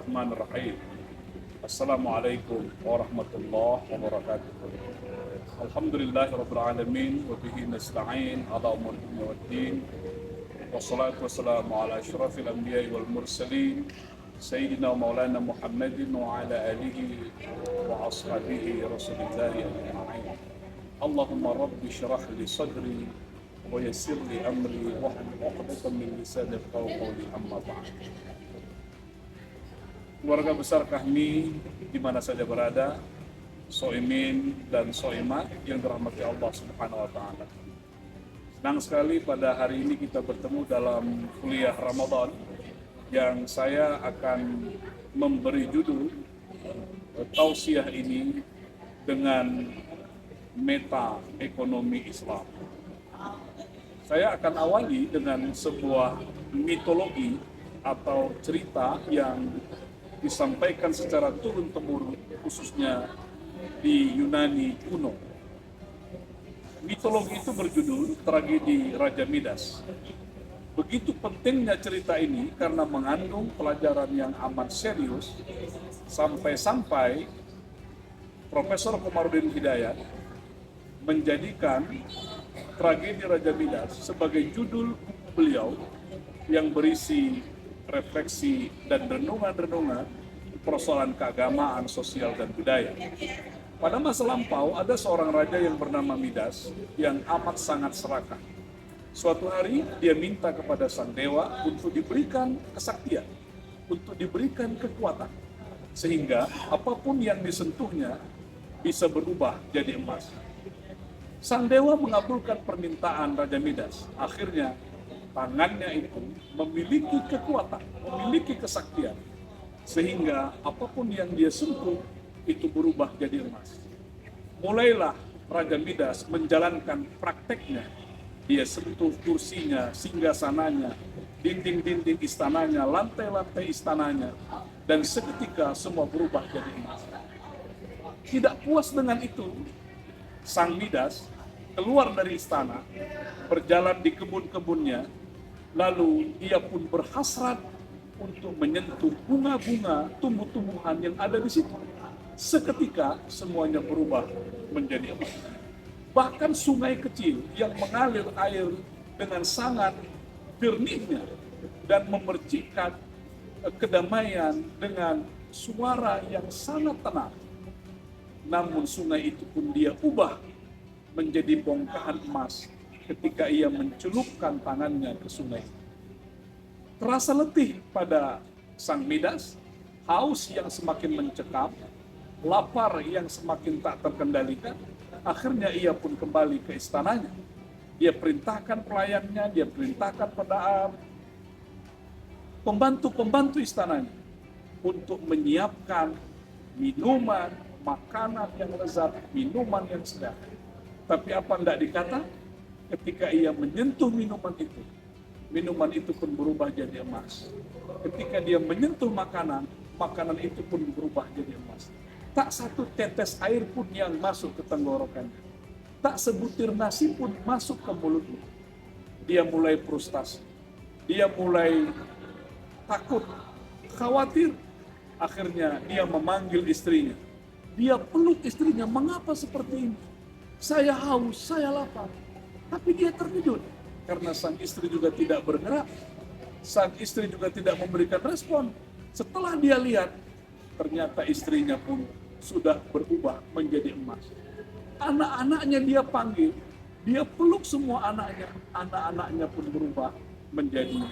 Bismillahirrahmanirrahim. Assalamualaikum warahmatullahi wabarakatuh. Alhamdulillahirabbil alamin wa bihi nasta'in ala umuri dunya waddin. Wassalatu wassalamu ala asyrafil anbiya'i wal mursalin sayyidina wa maulana Muhammadin wa ala alihi wa ashabihi rasulillahi ajma'in. Allahumma rabbi syrah li sadri wa yassir li amri wahlul 'uqdatam min lisani yafqahu qawli, amma ba'd. Keluarga besar kami di mana saja berada, soimin dan soimah yang dirahmati Allah Subhanahu wa taala. Senang sekali pada hari ini kita bertemu dalam kuliah Ramadan yang saya akan memberi judul tausiah ini dengan meta ekonomi Islam. Saya akan awali dengan sebuah mitologi atau cerita yang disampaikan secara turun-temurun, khususnya di Yunani kuno. Mitologi itu berjudul Tragedi Raja Midas. Begitu pentingnya cerita ini karena mengandung pelajaran yang amat serius, sampai-sampai Profesor Komarudin Hidayat menjadikan Tragedi Raja Midas sebagai judul buku beliau yang berisi refleksi dan renungan-renungan persoalan keagamaan, sosial, dan budaya. Pada masa lampau, ada seorang raja yang bernama Midas yang amat sangat serakah. Suatu hari, dia minta kepada sang dewa untuk diberikan kesaktian, untuk diberikan kekuatan, sehingga apapun yang disentuhnya bisa berubah jadi emas. Sang dewa mengabulkan permintaan Raja Midas. Akhirnya, tangannya itu memiliki kekuatan, memiliki kesaktian, sehingga apapun yang dia sentuh itu berubah jadi emas. Mulailah Raja Midas menjalankan prakteknya. Dia sentuh kursinya, singgasananya, dinding-dinding istananya, lantai-lantai istananya, dan seketika semua berubah jadi emas. Tidak puas dengan itu, sang Midas keluar dari istana, berjalan di kebun-kebunnya, lalu ia pun berhasrat untuk menyentuh bunga-bunga, tumbuh-tumbuhan yang ada di situ. Seketika semuanya berubah menjadi emas. Bahkan sungai kecil yang mengalir air dengan sangat jernihnya dan memercikkan kedamaian dengan suara yang sangat tenang. Namun sungai itu pun dia ubah menjadi bongkahan emas ketika ia mencelupkan tangannya ke sungai. Terasa letih pada sang Midas, haus yang semakin mencekam, lapar yang semakin tak terkendalikan, akhirnya ia pun kembali ke istananya. Dia perintahkan pelayannya, dia perintahkan pada pembantu-pembantu istananya untuk menyiapkan minuman, makanan yang lezat, minuman yang sedap. Tapi apa tidak dikata? Ketika ia menyentuh minuman itu pun berubah jadi emas. Ketika dia menyentuh makanan, makanan itu pun berubah jadi emas. Tak satu tetes air pun yang masuk ke tenggorokannya. Tak sebutir nasi pun masuk ke mulutnya. Dia mulai frustasi. Dia mulai takut, khawatir. Akhirnya dia memanggil istrinya. Dia peluk istrinya, mengapa seperti ini? Saya haus, saya lapar. Tapi dia terkejut karena sang istri juga tidak bergerak. Sang istri juga tidak memberikan respon. Setelah dia lihat, ternyata istrinya pun sudah berubah menjadi emas. Anak-anaknya dia panggil, dia peluk semua anaknya. Anak-anaknya pun berubah menjadi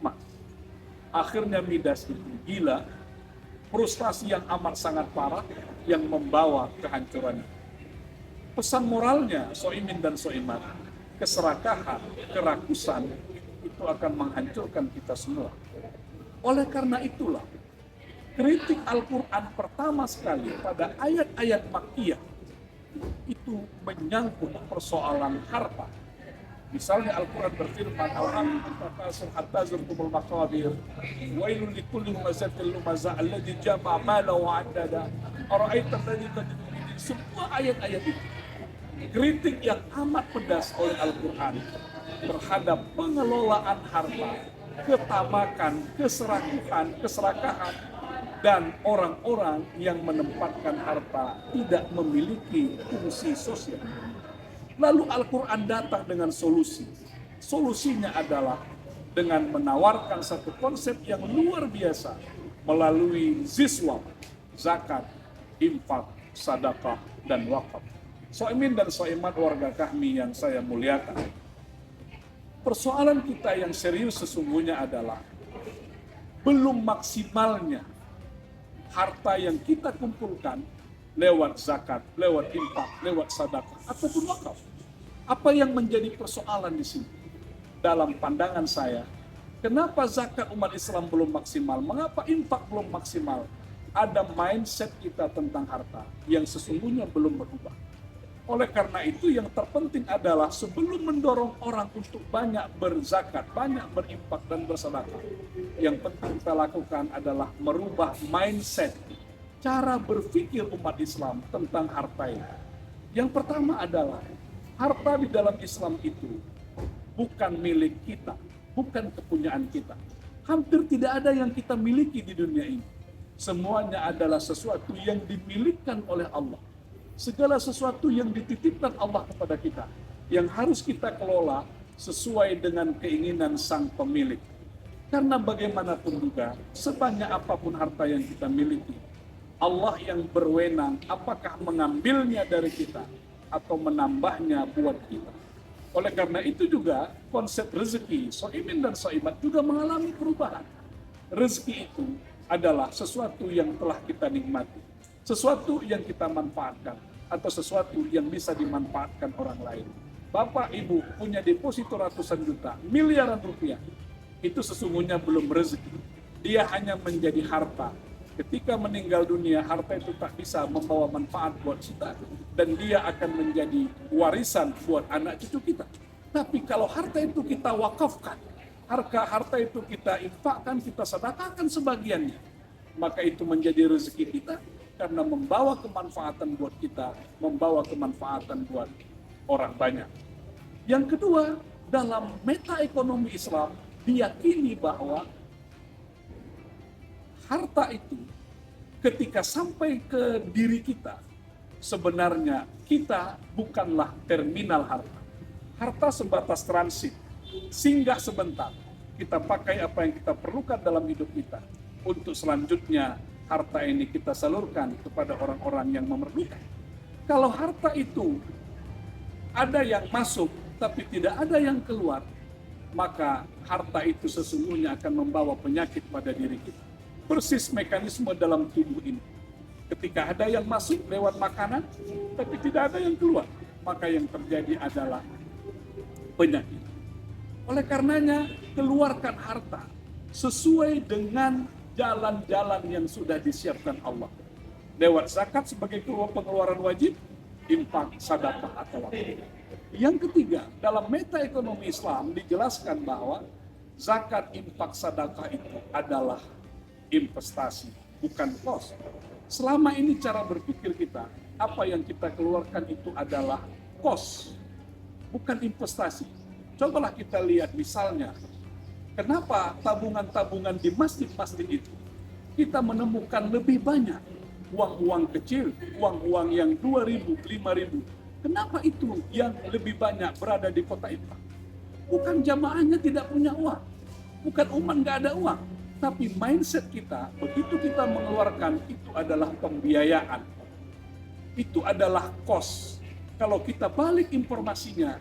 emas. Akhirnya Midas itu gila, frustasi yang amat sangat parah yang membawa kehancurannya. Pesan moralnya, soimin dan soimat, keserakahan, kerakusan, itu akan menghancurkan kita semua. Oleh karena itulah, kritik Al-Quran pertama sekali pada ayat-ayat Makkiyah itu menyangkut persoalan harta. Misalnya Al-Quran berfirman, "Alhamdulillah takasur hatta zurtumul maqabir, wailul likulli humazatil lumaza alladzi jama'a malan wa 'addada, ara'aita alladzi tad'u." Semua ayat-ayat itu kritik yang amat pedas oleh Al-Quran terhadap pengelolaan harta, ketamakan, keserakahan, dan orang-orang yang menempatkan harta tidak memiliki fungsi sosial. Lalu Al-Quran datang dengan solusi. Solusinya adalah dengan menawarkan satu konsep yang luar biasa melalui ziswa, zakat, infak, sadaqah, dan wakaf. Soimin dan soimat warga kami yang saya muliakan. Persoalan kita yang serius sesungguhnya adalah belum maksimalnya harta yang kita kumpulkan lewat zakat, lewat infak, lewat sedekah ataupun wakaf. Apa yang menjadi persoalan di sini? Dalam pandangan saya, kenapa zakat umat Islam belum maksimal? Mengapa infak belum maksimal? Ada mindset kita tentang harta yang sesungguhnya belum berubah. Oleh karena itu yang terpenting adalah sebelum mendorong orang untuk banyak berzakat, banyak berinfak dan bersedekah, yang penting kita lakukan adalah merubah mindset, cara berpikir umat Islam tentang harta ini. Yang pertama adalah harta di dalam Islam itu bukan milik kita, bukan kepunyaan kita. Hampir tidak ada yang kita miliki di dunia ini. Semuanya adalah sesuatu yang dimilikan oleh Allah. Segala sesuatu yang dititipkan Allah kepada kita, yang harus kita kelola sesuai dengan keinginan sang pemilik. Karena bagaimanapun juga, sebanyak apapun harta yang kita miliki, Allah yang berwenang apakah mengambilnya dari kita atau menambahnya buat kita. Oleh karena itu juga konsep rezeki, soimin dan soimat juga mengalami perubahan. Rezeki itu adalah sesuatu yang telah kita nikmati, sesuatu yang kita manfaatkan, atau sesuatu yang bisa dimanfaatkan orang lain. Bapak, Ibu punya deposito ratusan juta, miliaran rupiah, itu sesungguhnya belum rezeki. Dia hanya menjadi harta. Ketika meninggal dunia, harta itu tak bisa membawa manfaat buat kita, dan dia akan menjadi warisan buat anak cucu kita. Tapi kalau harta itu kita wakafkan, harta itu kita infakkan, kita sedekahkan sebagiannya, maka itu menjadi rezeki kita, karena membawa kemanfaatan buat kita, membawa kemanfaatan buat orang banyak. Yang kedua, dalam meta ekonomi Islam, diyakini bahwa harta itu ketika sampai ke diri kita, sebenarnya kita bukanlah terminal harta. Harta sebatas transit, singgah sebentar. Kita pakai apa yang kita perlukan dalam hidup kita. Untuk selanjutnya, harta ini kita salurkan kepada orang-orang yang memerlukan. Kalau harta itu ada yang masuk tapi tidak ada yang keluar, maka harta itu sesungguhnya akan membawa penyakit pada diri kita. Persis mekanisme dalam tubuh ini. Ketika ada yang masuk lewat makanan tapi tidak ada yang keluar, maka yang terjadi adalah penyakit. Oleh karenanya, keluarkan harta sesuai dengan jalan-jalan yang sudah disiapkan Allah. Lewat zakat sebagai pengeluaran wajib, infak, sedekah atau wakaf. Yang ketiga, dalam meta ekonomi Islam dijelaskan bahwa zakat, infak, sedekah itu adalah investasi, bukan kos. Selama ini cara berpikir kita, apa yang kita keluarkan itu adalah kos, bukan investasi. Cobalah kita lihat misalnya, kenapa tabungan-tabungan di masjid-masjid itu kita menemukan lebih banyak uang-uang kecil, uang-uang yang 2.000, 5.000. Kenapa itu yang lebih banyak berada di kota itu? Bukan jamaahnya tidak punya uang, bukan umat nggak ada uang, tapi mindset kita begitu kita mengeluarkan itu adalah pembiayaan, itu adalah kos. Kalau kita balik informasinya,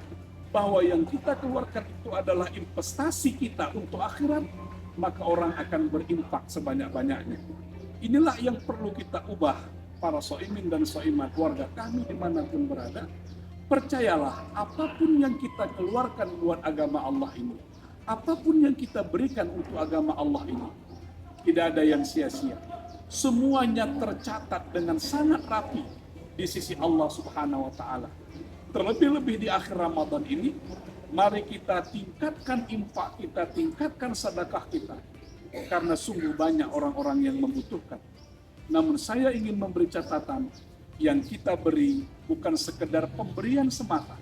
bahwa yang kita keluarkan itu adalah investasi kita untuk akhirat, maka orang akan berinfak sebanyak-banyaknya. Inilah yang perlu kita ubah, para soimin dan soimat warga kami dimanapun berada. Percayalah, apapun yang kita keluarkan buat agama Allah ini, apapun yang kita berikan untuk agama Allah ini, tidak ada yang sia-sia. Semuanya tercatat dengan sangat rapi di sisi Allah Subhanahu wa Ta'ala. Terlebih-lebih di akhir Ramadan ini, mari kita tingkatkan infak kita, tingkatkan sedekah kita. Karena sungguh banyak orang-orang yang membutuhkan. Namun saya ingin memberi catatan, yang kita beri bukan sekedar pemberian semata.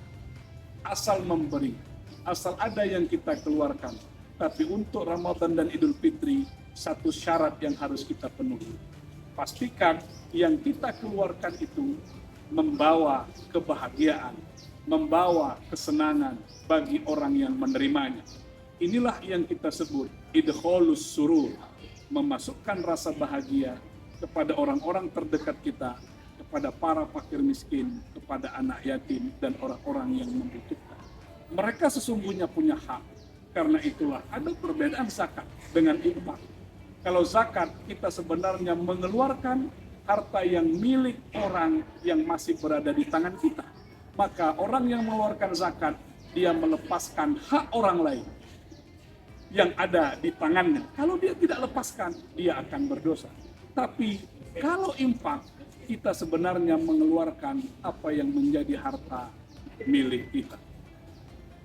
Asal memberi, asal ada yang kita keluarkan, Tapi untuk Ramadan dan Idul Fitri, satu syarat yang harus kita penuhi. Pastikan yang kita keluarkan itu membawa kebahagiaan, membawa kesenangan bagi orang yang menerimanya. Inilah yang kita sebut idkhalus surur, memasukkan rasa bahagia kepada orang-orang terdekat kita, kepada para fakir miskin, kepada anak yatim, dan orang-orang yang membutuhkan. Mereka sesungguhnya punya hak. Karena itulah ada perbedaan zakat dengan infak. Kalau zakat, kita sebenarnya mengeluarkan harta yang milik orang yang masih berada di tangan kita. Maka orang yang mengeluarkan zakat, dia melepaskan hak orang lain yang ada di tangannya. Kalau dia tidak lepaskan, dia akan berdosa. Tapi kalau infak, kita sebenarnya mengeluarkan apa yang menjadi harta milik kita.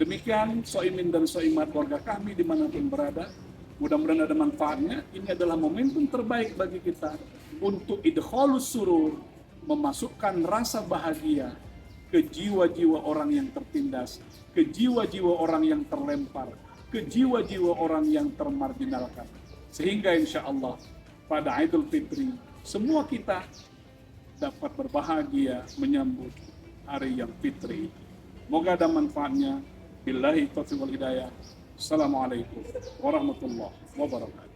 Demikian soimin dan soimat keluarga kami dimanapun berada. Mudah-mudahan ada manfaatnya. Ini adalah momentum terbaik bagi kita untuk idkhalus surur, memasukkan rasa bahagia ke jiwa-jiwa orang yang tertindas, ke jiwa-jiwa orang yang terlempar, ke jiwa-jiwa orang yang termarginalkan. Sehingga insya Allah pada Idul Fitri semua kita dapat berbahagia menyambut hari yang fitri. Moga ada manfaatnya. Billahi taufiq wal hidayah. Assalamualaikum warahmatullahi wabarakatuh.